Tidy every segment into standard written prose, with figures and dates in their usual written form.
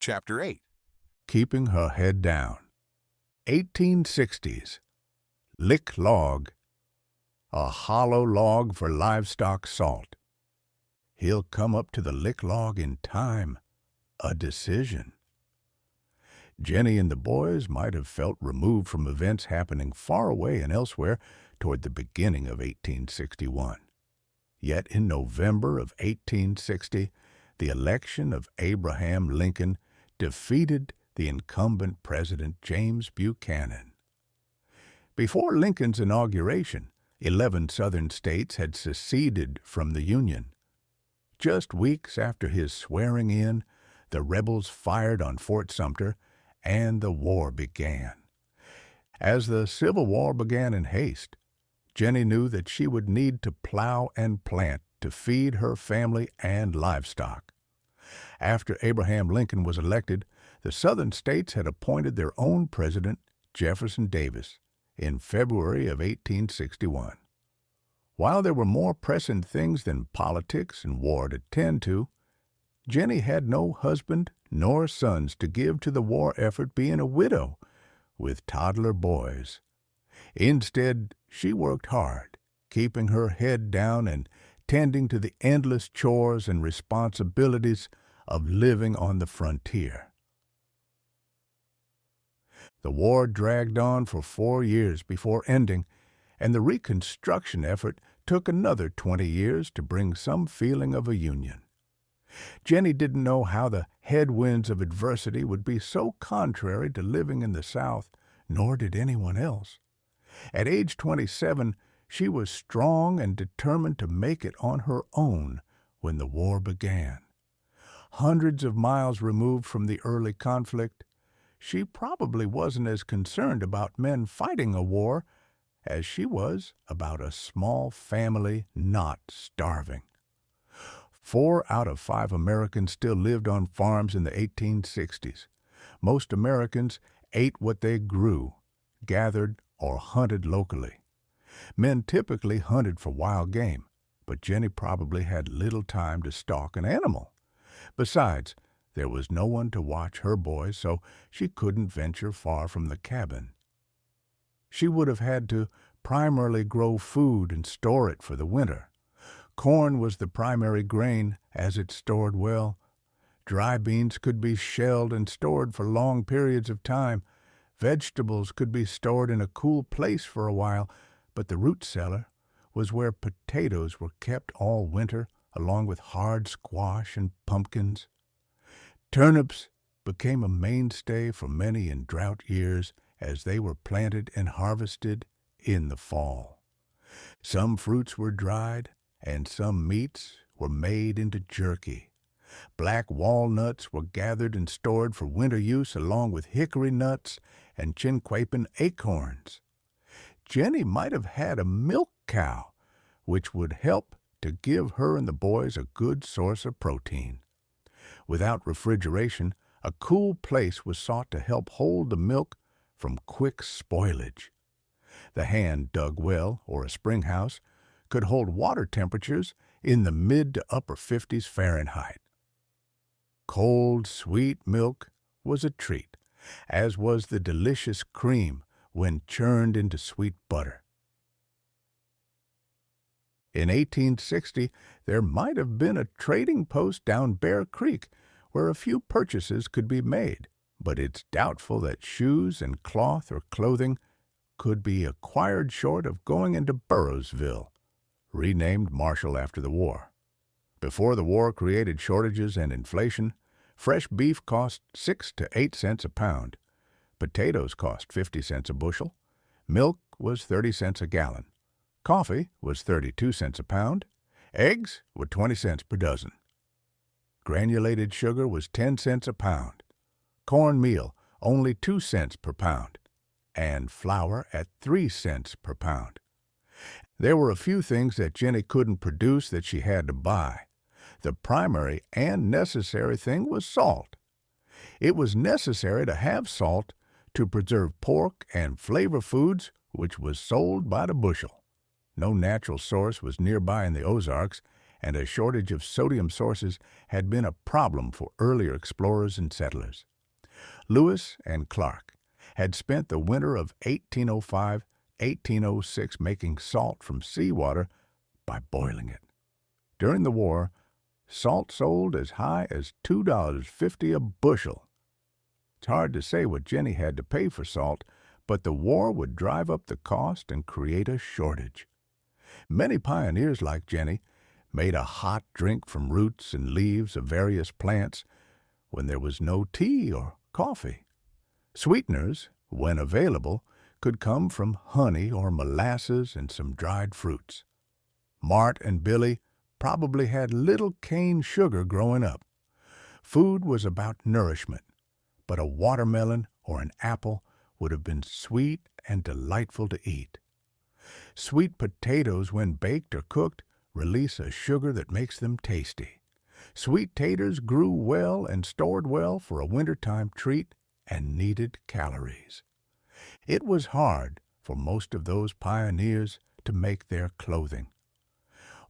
Chapter 8. Keeping Her Head Down. 1860s. Lick log. A hollow log for livestock salt. He'll come up to the lick log in time. A decision. Jenny and the boys might have felt removed from events happening far away and elsewhere toward the beginning of 1861. Yet in November of 1860, the election of Abraham Lincoln defeated the incumbent President James Buchanan. Before Lincoln's inauguration, 11 Southern states had seceded from the Union. Just weeks after his swearing in, the rebels fired on Fort Sumter, and the war began. As the Civil War began in haste, Jenny knew that she would need to plow and plant to feed her family and livestock. After Abraham Lincoln was elected, the Southern states had appointed their own president, Jefferson Davis, in February of 1861. While there were more pressing things than politics and war to tend to, Jenny had no husband nor sons to give to the war effort, being a widow with toddler boys. Instead, she worked hard, keeping her head down and tending to the endless chores and responsibilities of living on the frontier. The war dragged on for 4 years before ending, and the Reconstruction effort took another 20 years to bring some feeling of a union. Jenny didn't know how the headwinds of adversity would be so contrary to living in the South, nor did anyone else. At age 27, she was strong and determined to make it on her own when the war began. Hundreds of miles removed from the early conflict, she probably wasn't as concerned about men fighting a war as she was about a small family not starving. 4 out of 5 Americans still lived on farms in the 1860s. Most Americans ate what they grew, gathered, or hunted locally. Men typically hunted for wild game, but Jenny probably had little time to stalk an animal. Besides, there was no one to watch her boys, so she couldn't venture far from the cabin. She would have had to primarily grow food and store it for the winter. Corn was the primary grain, as it stored well. Dry beans could be shelled and stored for long periods of time. Vegetables could be stored in a cool place for a while, but the root cellar was where potatoes were kept all winter, along with hard squash and pumpkins. Turnips became a mainstay for many in drought years as they were planted and harvested in the fall. Some fruits were dried, and some meats were made into jerky. Black walnuts were gathered and stored for winter use along with hickory nuts and chinquapin acorns. Jenny might have had a milk cow, which would help to give her and the boys a good source of protein. Without refrigeration, a cool place was sought to help hold the milk from quick spoilage. The hand-dug well, or a spring house, could hold water temperatures in the mid to upper 50s Fahrenheit. Cold, sweet milk was a treat, as was the delicious cream when churned into sweet butter. In 1860, there might have been a trading post down Bear Creek where a few purchases could be made, but it's doubtful that shoes and cloth or clothing could be acquired short of going into Burroughsville, renamed Marshall after the war. Before the war created shortages and inflation, fresh beef cost 6 to 8 cents a pound. Potatoes cost 50 cents a bushel. Milk was 30 cents a gallon. Coffee was 32 cents a pound. Eggs were 20 cents per dozen. Granulated sugar was 10 cents a pound. Cornmeal only 2 cents per pound. And flour at 3 cents per pound. There were a few things that Jenny couldn't produce that she had to buy. The primary and necessary thing was salt. It was necessary to have salt to preserve pork and flavor foods, which was sold by the bushel. No natural source was nearby in the Ozarks, and a shortage of sodium sources had been a problem for earlier explorers and settlers. Lewis and Clark had spent the winter of 1805-1806 making salt from seawater by boiling it. During the war, salt sold as high as $2.50 a bushel. It's hard to say what Jenny had to pay for salt, but the war would drive up the cost and create a shortage. Many pioneers like Jenny made a hot drink from roots and leaves of various plants when there was no tea or coffee. Sweeteners, when available, could come from honey or molasses and some dried fruits. Mart and Billy probably had little cane sugar growing up. Food was about nourishment, but a watermelon or an apple would have been sweet and delightful to eat. Sweet potatoes, when baked or cooked, release a sugar that makes them tasty. Sweet taters grew well and stored well for a wintertime treat and needed calories. It was hard for most of those pioneers to make their clothing.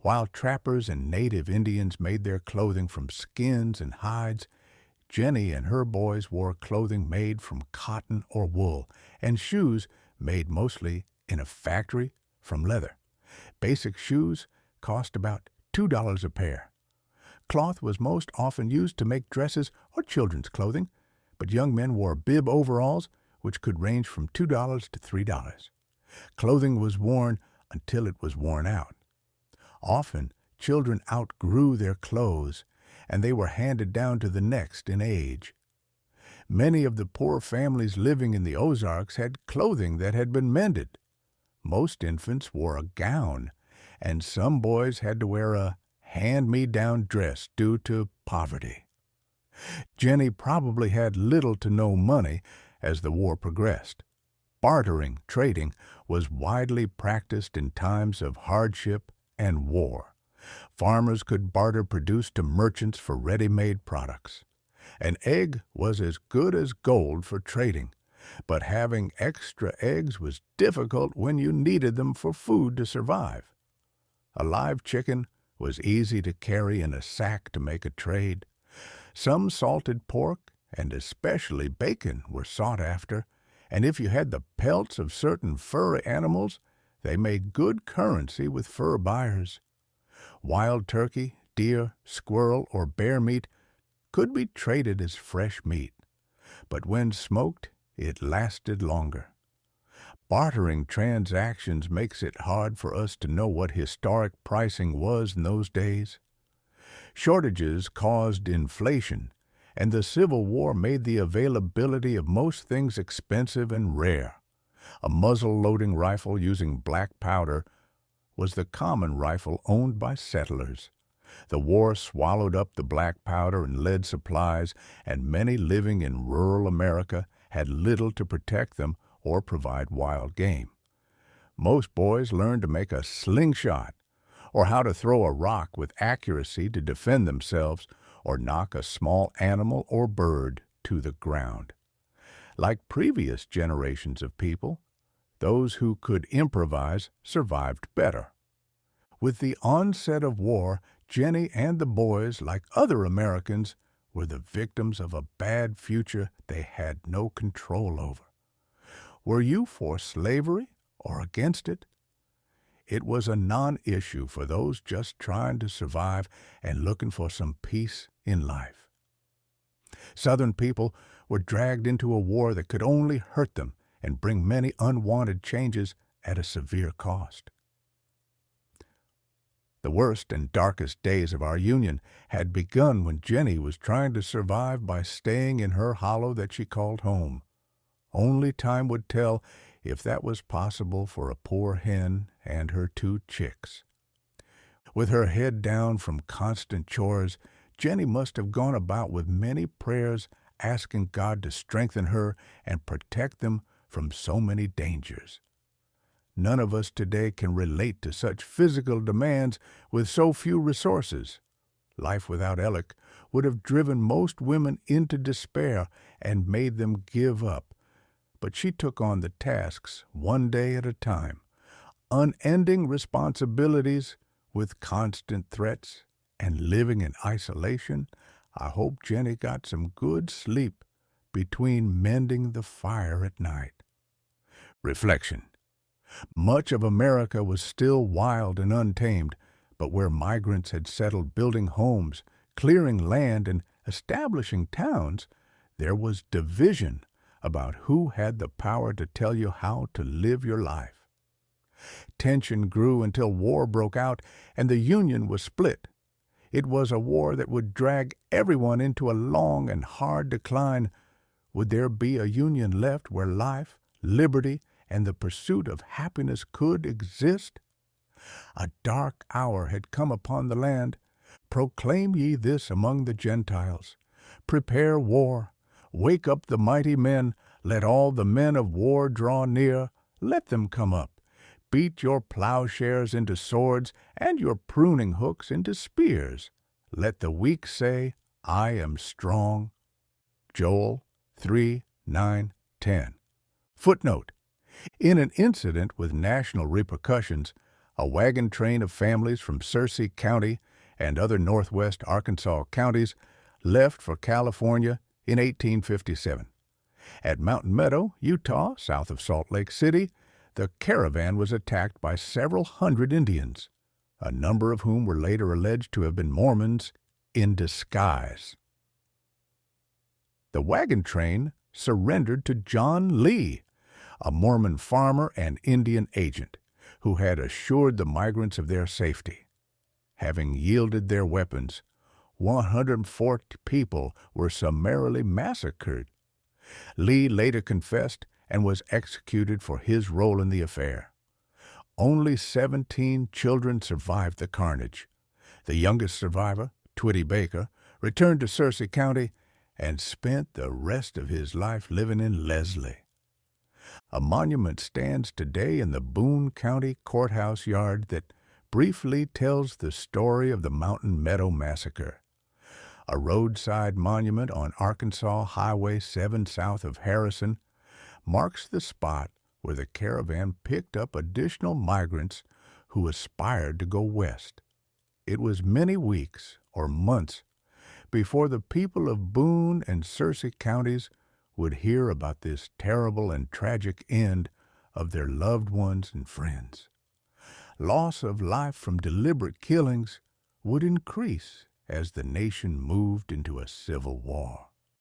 While trappers and native Indians made their clothing from skins and hides, Jenny and her boys wore clothing made from cotton or wool, and shoes made mostly in a factory from leather. Basic shoes cost about $2 a pair. Cloth was most often used to make dresses or children's clothing, but young men wore bib overalls, which could range from $2 to $3. Clothing was worn until it was worn out. Often, children outgrew their clothes, and they were handed down to the next in age. Many of the poor families living in the Ozarks had clothing that had been mended. Most infants wore a gown, and some boys had to wear a hand-me-down dress due to poverty. Jenny probably had little to no money as the war progressed. Bartering, trading, was widely practiced in times of hardship and war. Farmers could barter produce to merchants for ready-made products. An egg was as good as gold for trading, but having extra eggs was difficult when you needed them for food to survive. A live chicken was easy to carry in a sack to make a trade. Some salted pork, and especially bacon, were sought after, and if you had the pelts of certain furry animals, they made good currency with fur buyers. Wild turkey, deer, squirrel, or bear meat could be traded as fresh meat, but when smoked, it lasted longer. Bartering transactions makes it hard for us to know what historic pricing was in those days. Shortages caused inflation, and the Civil War made the availability of most things expensive and rare. A muzzle-loading rifle using black powder was the common rifle owned by settlers. The war swallowed up the black powder and lead supplies, and many living in rural America had little to protect them or provide wild game. Most boys learned to make a slingshot, or how to throw a rock with accuracy to defend themselves, or knock a small animal or bird to the ground. Like previous generations of people, those who could improvise survived better. With the onset of war, Jenny and the boys, like other Americans, were the victims of a bad future they had no control over. Were you for slavery or against it? It was a non-issue for those just trying to survive and looking for some peace in life. Southern people were dragged into a war that could only hurt them and bring many unwanted changes at a severe cost. The worst and darkest days of our Union had begun when Jenny was trying to survive by staying in her hollow that she called home. Only time would tell if that was possible for a poor hen and her 2 chicks. With her head down from constant chores, Jenny must have gone about with many prayers asking God to strengthen her and protect them from so many dangers. None of us today can relate to such physical demands with so few resources. Life without Alec would have driven most women into despair and made them give up. But she took on the tasks one day at a time. Unending responsibilities With constant threats and living in isolation, I hope Jenny got some good sleep between mending the fire at night. Reflection. Much of America was still wild and untamed, but where migrants had settled building homes, clearing land, and establishing towns, there was division about who had the power to tell you how to live your life. Tension grew until war broke out and the Union was split. It was a war that would drag everyone into a long and hard decline. Would there be a Union left where life, liberty, and the pursuit of happiness could exist? A dark hour had come upon the land. Proclaim ye this among the Gentiles. Prepare war. Wake up the mighty men. Let all the men of war draw near. Let them come up. Beat your plowshares into swords and your pruning hooks into spears. Let the weak say, I am strong. Joel 3:9-10. Footnote. In an incident with national repercussions, a wagon train of families from Searcy County and other northwest Arkansas counties left for California in 1857. At Mountain Meadow, Utah, south of Salt Lake City, the caravan was attacked by several hundred Indians, a number of whom were later alleged to have been Mormons in disguise. The wagon train surrendered to John Lee, a Mormon farmer and Indian agent, who had assured the migrants of their safety. Having yielded their weapons, 140 people were summarily massacred. Lee later confessed and was executed for his role in the affair. Only 17 children survived the carnage. The youngest survivor, Twitty Baker, returned to Searcy County and spent the rest of his life living in Leslie. A monument stands today in the Boone County Courthouse yard that briefly tells the story of the Mountain Meadow Massacre. A roadside monument on Arkansas Highway 7 south of Harrison marks the spot where the caravan picked up additional migrants who aspired to go west. It was many weeks or months before the people of Boone and Searcy counties would hear about this terrible and tragic end of their loved ones and friends. Loss of life from deliberate killings would increase as the nation moved into a civil war.